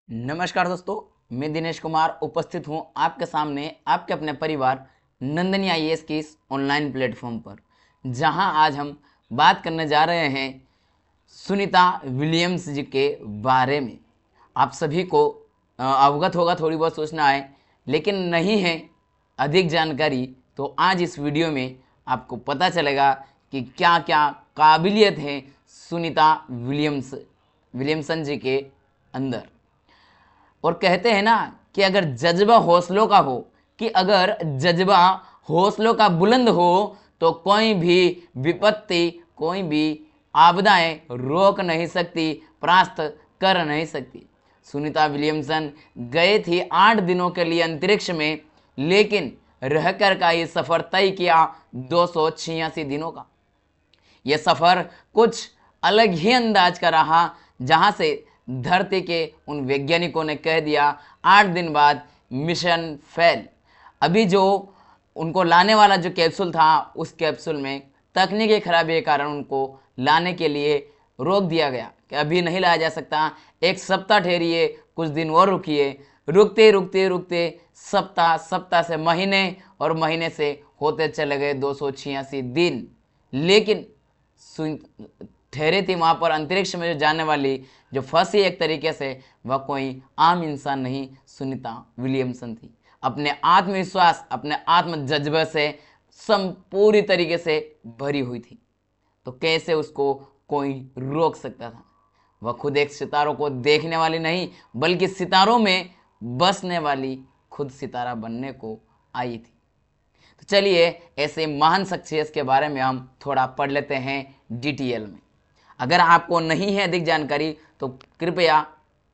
नमस्कार दोस्तों, मैं दिनेश कुमार उपस्थित हूं आपके सामने आपके अपने परिवार नंदनी आईएएस की इस ऑनलाइन प्लेटफॉर्म पर, जहां आज हम बात करने जा रहे हैं सुनीता विलियम्स जी के बारे में। आप सभी को अवगत होगा, थोड़ी बहुत सूचना है, लेकिन नहीं है अधिक जानकारी। तो आज इस वीडियो में आपको पता चलेगा कि क्या क्या काबिलियत है सुनीता विलियमसन जी के अंदर। और कहते हैं ना कि अगर जज्बा हौसलों का हो, कि अगर जज्बा हौसलों का बुलंद हो तो कोई भी विपत्ति, कोई भी आपदाएं रोक नहीं सकती, परास्त कर नहीं सकती। सुनीता विलियमसन गए थी 8 दिनों के लिए अंतरिक्ष में, लेकिन रहकर का ये सफर तय किया 286 दिनों का। यह सफर कुछ अलग ही अंदाज का रहा, जहां से धरती के उन वैज्ञानिकों ने कह दिया 8 दिन बाद मिशन फेल। अभी जो उनको लाने वाला जो कैप्सूल था, उस कैप्सूल में तकनीकी खराबी के कारण उनको लाने के लिए रोक दिया गया कि अभी नहीं लाया जा सकता, 1 सप्ताह ठहरिए, कुछ दिन और रुकिए। रुकते रुकते रुकते सप्ताह से महीने, और महीने से होते चले गए 286 दिन। लेकिन ठहरे थी वहां पर अंतरिक्ष में जो जाने वाली, जो फंसी एक तरीके से, वह कोई आम इंसान नहीं, सुनीता विलियमसन थी। अपने आत्मविश्वास, अपने आत्म जज्बे से पूरी तरीके से भरी हुई थी। तो कैसे उसको कोई रोक सकता था? वह खुद एक सितारों को देखने वाली नहीं, बल्कि सितारों में बसने वाली, खुद सितारा बनने को आई थी। तो चलिए ऐसे महान शख्सियत के बारे में हम थोड़ा पढ़ लेते हैं डिटेल में। अगर आपको नहीं है अधिक जानकारी तो कृपया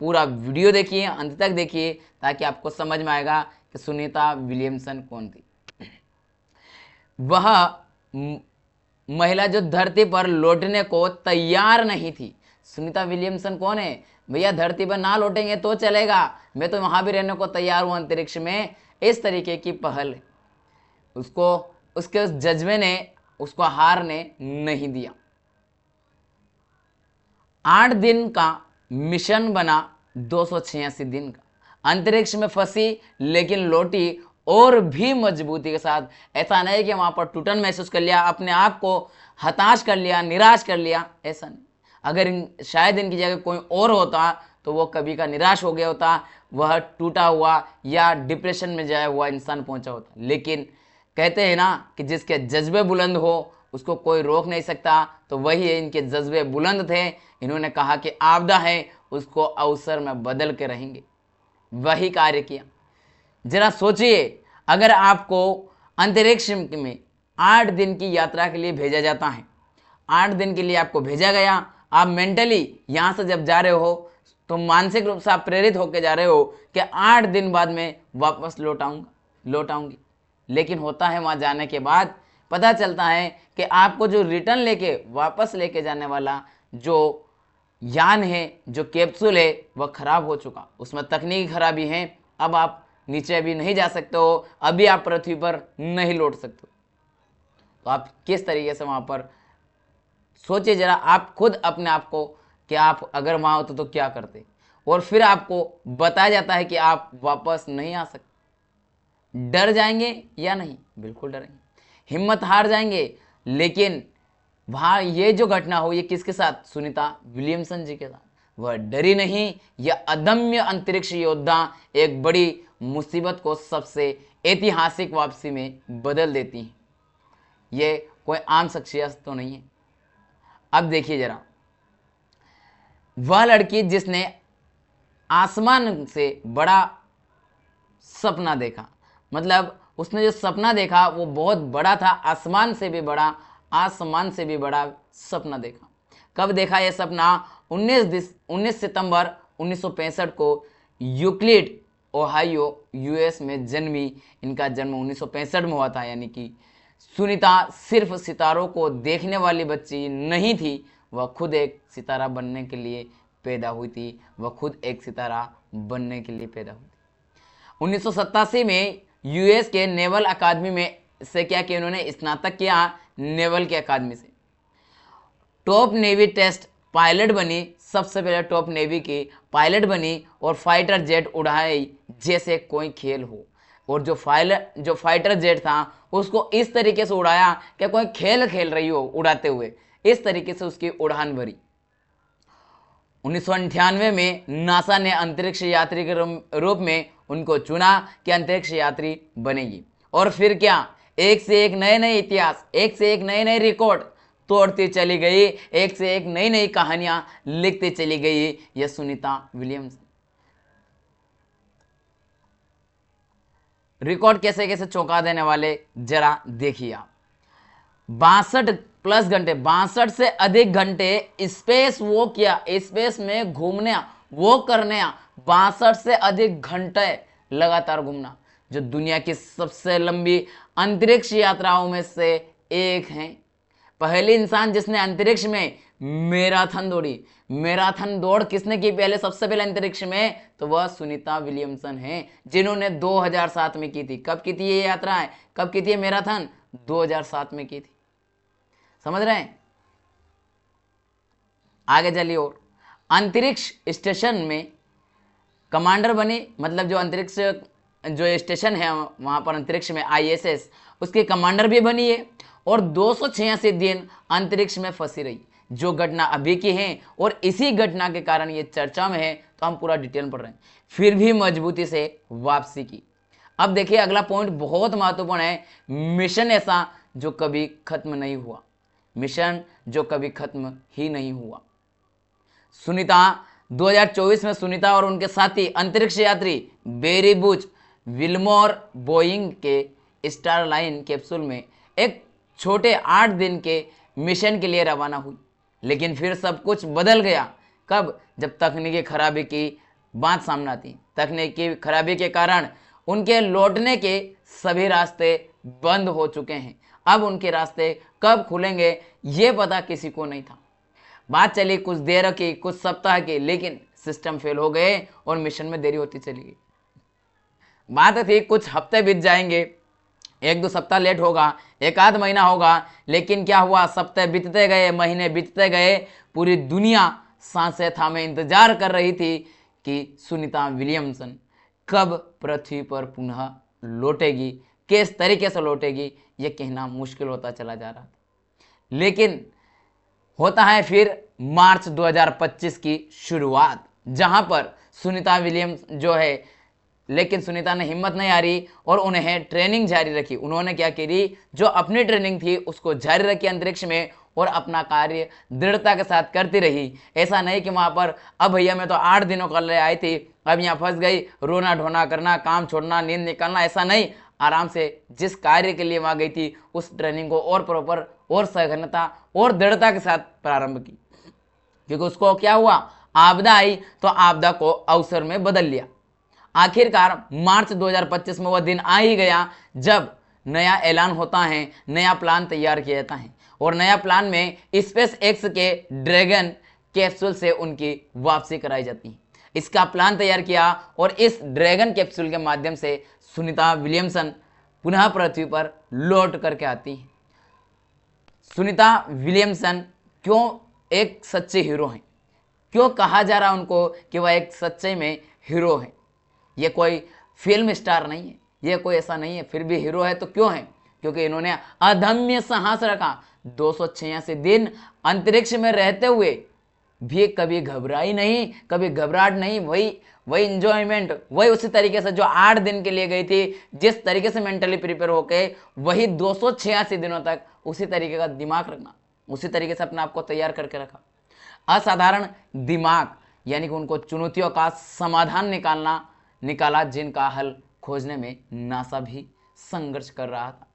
पूरा वीडियो देखिए, अंत तक देखिए, ताकि आपको समझ में आएगा कि सुनीता विलियमसन कौन थी। वह महिला जो धरती पर लौटने को तैयार नहीं थी। सुनीता विलियमसन कौन है? भैया धरती पर ना लौटेंगे तो चलेगा, मैं तो वहां भी रहने को तैयार हूं अंतरिक्ष में, इस तरीके की पहल। उसको उसके उस जज्बे ने उसको हारने नहीं दिया। 8 दिन का मिशन बना 286 दिन का। अंतरिक्ष में फंसी लेकिन लौटी और भी मजबूती के साथ। ऐसा नहीं कि वहां पर टूटन महसूस कर लिया, अपने आप को हताश कर लिया, निराश कर लिया, ऐसा नहीं। अगर शायद इनकी जगह कोई और होता तो वो कभी का निराश हो गया होता, वह टूटा हुआ या डिप्रेशन में जाया हुआ इंसान पहुंचा होता। लेकिन कहते हैं ना कि जिसके जज्बे बुलंद हो उसको कोई रोक नहीं सकता, तो वही है, इनके जज्बे बुलंद थे। इन्होंने कहा कि आपदा है, उसको अवसर में बदल के रहेंगे, वही कार्य किया। जरा सोचिए, अगर आपको अंतरिक्ष में 8 दिन की यात्रा के लिए भेजा जाता है, 8 दिन के लिए आपको भेजा गया, आप मेंटली यहां से जब जा रहे हो तो मानसिक रूप से आप प्रेरित होकर जा रहे हो कि 8 दिन बाद में वापस लौट आऊंगी। लेकिन होता है वहां जाने के बाद पता चलता है कि आपको जो रिटर्न लेके वापस लेके जाने वाला जो यान है, जो कैप्सूल है, वह खराब हो चुका, उसमें तकनीकी खराबी है। अब आप नीचे अभी नहीं जा सकते हो, अभी आप पृथ्वी पर नहीं लौट सकते। तो आप किस तरीके से वहां पर सोचिए जरा, आप खुद अपने आप को कि आप अगर वहां होते तो क्या करते। और फिर आपको बताया जाता है कि आप वापस नहीं आ सकते। डर जाएंगे या नहीं? बिल्कुल डरेंगे, हिम्मत हार जाएंगे। लेकिन वहां ये जो घटना हो, ये किसके साथ? सुनीता विलियमसन जी के साथ। वह डरी नहीं, यह अदम्य अंतरिक्ष योद्धा एक बड़ी मुसीबत को सबसे ऐतिहासिक वापसी में बदल देती है। ये कोई आम शख्सियत तो नहीं है। अब देखिए जरा, वह लड़की जिसने आसमान से बड़ा सपना देखा, मतलब उसने जो सपना देखा वो बहुत बड़ा था, आसमान से भी बड़ा सपना देखा। कब देखा यह सपना? 19 सितंबर 1965 को यूक्लिड, ओहायो, यूएस में जन्मी। इनका जन्म 1965 में हुआ था। यानी कि सुनीता सिर्फ सितारों को देखने वाली बच्ची नहीं थी, वह खुद एक सितारा बनने के लिए पैदा हुई थी। 1987 में यूएस के नेवल अकादमी में से क्या कि उन्होंने स्नातक किया नेवल के अकादमी से। टॉप नेवी टेस्ट पायलट बनी, सबसे पहले टॉप नेवी की पायलट बनी और फाइटर जेट उड़ाई जैसे कोई खेल हो। और जो फाइटर जेट था उसको इस तरीके से उड़ाया कि कोई खेल खेल रही हो उड़ाते हुए, इस तरीके से उसकी उड़ान भरी। 1998 में नासा ने अंतरिक्ष यात्री के रूप में उनको चुना कि अंतरिक्ष यात्री बनेगी। और फिर क्या, एक से एक नए नए इतिहास, एक से एक नए नए रिकॉर्ड तोड़ती चली गई, एक से एक नई नई कहानियां लिखती चली गई ये सुनीता विलियम्स। रिकॉर्ड कैसे कैसे चौंका देने वाले जरा देखिए आप। 62 प्लस घंटे, 62 से अधिक घंटे स्पेस वॉक किया, स्पेस में घूमने वॉक करने, 62 से अधिक घंटे लगातार घूमना, जो दुनिया की सबसे लंबी अंतरिक्ष यात्राओं में से एक है। पहले इंसान जिसने अंतरिक्ष में मैराथन दौड़ी, मैराथन दौड़ किसने की पहले, सबसे पहले अंतरिक्ष में, तो वह सुनीता विलियमसन है, जिन्होंने 2007 में की थी। कब की थी ये यात्रा है, कब की थी ये मैराथन, 2007 में की थी। समझ रहे हैं? आगे चलिए। और अंतरिक्ष स्टेशन में कमांडर बनी, मतलब जो अंतरिक्ष जो स्टेशन है वहां पर अंतरिक्ष में ISS, उसके कमांडर भी बनी है। और 286 दिन अंतरिक्ष में फंसी रही, जो घटना अभी की है, और इसी घटना के कारण ये चर्चा में है, तो हम पूरा डिटेल पढ़ रहे हैं। फिर भी मजबूती से वापसी की। अब देखिए अगला पॉइंट बहुत महत्वपूर्ण है, मिशन ऐसा जो कभी खत्म नहीं हुआ, मिशन जो कभी खत्म ही नहीं हुआ। सुनीता 2024 में सुनीता और उनके साथी अंतरिक्ष यात्री बेरी बुच विल्मोर बोइंग के स्टारलाइन कैप्सूल में एक छोटे 8 दिन के मिशन के लिए रवाना हुई। लेकिन फिर सब कुछ बदल गया। कब? जब तकनीकी खराबी की बात सामने आती। तकनीकी खराबी के कारण उनके लौटने के सभी रास्ते बंद हो चुके हैं। अब उनके रास्ते कब खुलेंगे ये पता किसी को नहीं था। बात चली कुछ देर की, कुछ सप्ताह की, लेकिन सिस्टम फेल हो गए और मिशन में देरी होती चली गई। बात थी कुछ हफ्ते बीत जाएंगे, 1-2 सप्ताह लेट होगा, 1 आध महीना होगा, लेकिन क्या हुआ, सप्ताह बीतते गए, महीने बीतते गए, पूरी दुनिया सांसें थामे इंतजार कर रही थी कि सुनीता विलियमसन कब पृथ्वी पर पुनः लौटेगी, किस तरीके से लौटेगी, यह कहना मुश्किल होता चला जा रहा था। लेकिन होता है फिर मार्च 2025 की शुरुआत, जहां पर सुनीता विलियम्स जो है, लेकिन सुनीता ने हिम्मत नहीं हारी और उन्हें ट्रेनिंग जारी रखी। उन्होंने क्या करी, जो अपनी ट्रेनिंग थी उसको जारी रखी अंतरिक्ष में, और अपना कार्य दृढ़ता के साथ करती रही। ऐसा नहीं कि वहां पर अब भैया मैं तो 8 दिनों के लिए आई थी, अब यहाँ फंस गई, रोना ढोना करना, काम छोड़ना, नींद निकालना, ऐसा नहीं। आराम से जिस कार्य के लिए वहां गई थी उस ट्रेनिंग को और प्रॉपर और सघनता और दृढ़ता के साथ प्रारंभ की। क्योंकि उसको क्या हुआ, आपदा आई तो आपदा को अवसर में बदल लिया। आखिरकार मार्च 2025 में वह दिन आ ही गया जब नया ऐलान होता है, नया प्लान तैयार किया जाता है, और नया प्लान में स्पेस एक्स के ड्रैगन कैप्सूल से उनकी वापसी कराई जाती है। इसका प्लान तैयार किया और इस ड्रैगन कैप्सूल के माध्यम से सुनीता विलियमसन पुनः पृथ्वी पर लौट करके आती है। सुनीता विलियमसन क्यों एक सच्चे हीरो हैं, क्यों कहा जा रहा है उनको कि वह एक सच्चे में हीरो है। ये कोई फिल्म स्टार नहीं है, ये कोई ऐसा नहीं है, फिर भी हीरो है। तो क्यों है? क्योंकि इन्होंने अदम्य साहस रखा। 286 दिन अंतरिक्ष में रहते हुए भी कभी घबराई नहीं, कभी घबराहट नहीं, वही इंजॉयमेंट, वही उसी तरीके से जो 8 दिन के लिए गई थी, जिस तरीके से मेंटली प्रिपेयर होके, वही 286 दिनों तक उसी तरीके का दिमाग रखना, उसी तरीके से अपने आप को तैयार करके रखा। असाधारण दिमाग, यानी कि उनको चुनौतियों का समाधान निकाला जिनका हल खोजने में नासा भी संघर्ष कर रहा था।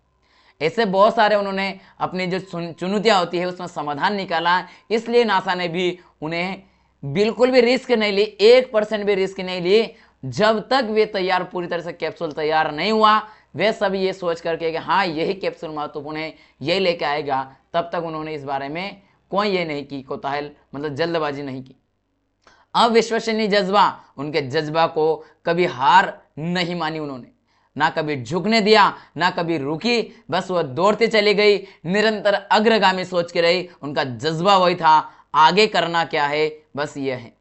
ऐसे बहुत सारे उन्होंने अपनी जो चुनौतियां होती है उसमें समाधान निकाला। इसलिए नासा ने भी उन्हें बिल्कुल भी रिस्क नहीं ली, 1% भी रिस्क नहीं ली, जब तक वे तैयार, पूरी तरह से कैप्सूल तैयार नहीं हुआ। वे सब ये सोच करके कि हाँ यही कैप्सूल महत्वपूर्ण है, यही लेके आएगा, तब तक उन्होंने इस बारे में कोई ये नहीं की कोताहल, मतलब जल्दबाजी नहीं की। अविश्वसनीय जज्बा, उनके जज्बा को कभी हार नहीं मानी उन्होंने, ना कभी झुकने दिया, ना कभी रुकी, बस वह दौड़ते चली गई, निरंतर अग्रगामी सोच के रही। उनका जज्बा वही था, आगे करना क्या है, बस ये है।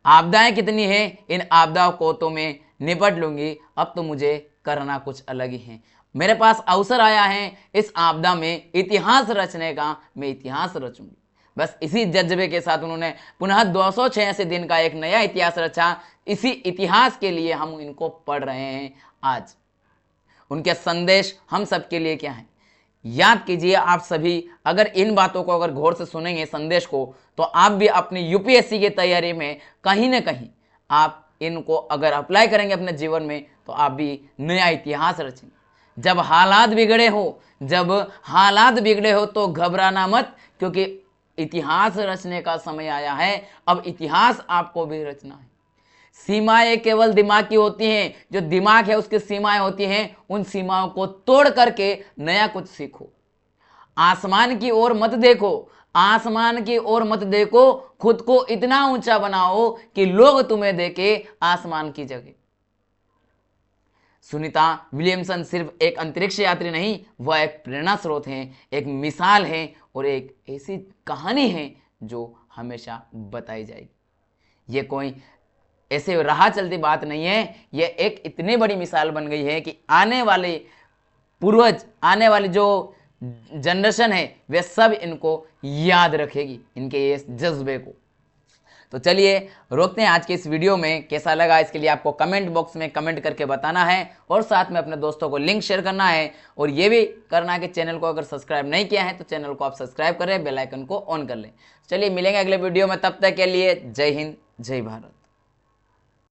आपदाएं कितनी हैं, इन आपदाओं को तो मैं निपट लूंगी, अब तो मुझे करना कुछ अलग ही है। मेरे पास अवसर आया है इस आपदा में इतिहास रचने का, मैं इतिहास रचूंगी। बस इसी जज्बे के साथ उन्होंने पुनः 286 दिन का एक नया इतिहास रचा। इसी इतिहास के लिए हम इनको पढ़ रहे हैं आज। उनके संदेश हम सबके लिए क्या है, याद कीजिए आप सभी। अगर इन बातों को अगर गौर से सुनेंगे संदेश को, तो आप भी अपनी यूपीएससी की तैयारी में कहीं ना कहीं आप इनको अगर अप्लाई करेंगे अपने जीवन में, तो आप भी नया इतिहास रचेंगे। जब हालात बिगड़े हो तो घबराना मत, क्योंकि इतिहास रचने का समय आया है। अब इतिहास आपको भी रचना है। सीमाएं केवल दिमाग की होती हैं, जो दिमाग है उसकी सीमाएं होती हैं, उन सीमाओं को तोड़ करके नया कुछ सीखो। आसमान की ओर मत देखो, खुद को इतना ऊंचा बनाओ कि लोग तुम्हें देखे आसमान की जगह। सुनीता विलियमसन सिर्फ एक अंतरिक्ष यात्री नहीं, वह एक प्रेरणा स्रोत हैं, एक मिसाल है और एक ऐसी कहानी है जो हमेशा बताई जाएगी। ये कोई ऐसे राह चलती बात नहीं है, ये एक इतनी बड़ी मिसाल बन गई है कि आने वाले पूर्वज, आने वाली जो जनरेशन है, वे सब इनको याद रखेगी, इनके ये जज्बे को। तो चलिए रोकते हैं आज के इस वीडियो में। कैसा लगा इसके लिए आपको कमेंट बॉक्स में कमेंट करके बताना है, और साथ में अपने दोस्तों को लिंक शेयर करना है, और ये भी करना है कि चैनल को अगर सब्सक्राइब नहीं किया है तो चैनल को आप सब्सक्राइब करें, बेल आइकन को ऑन कर लें। चलिए मिलेंगे अगले वीडियो में, तब तक के लिए जय हिंद, जय भारत।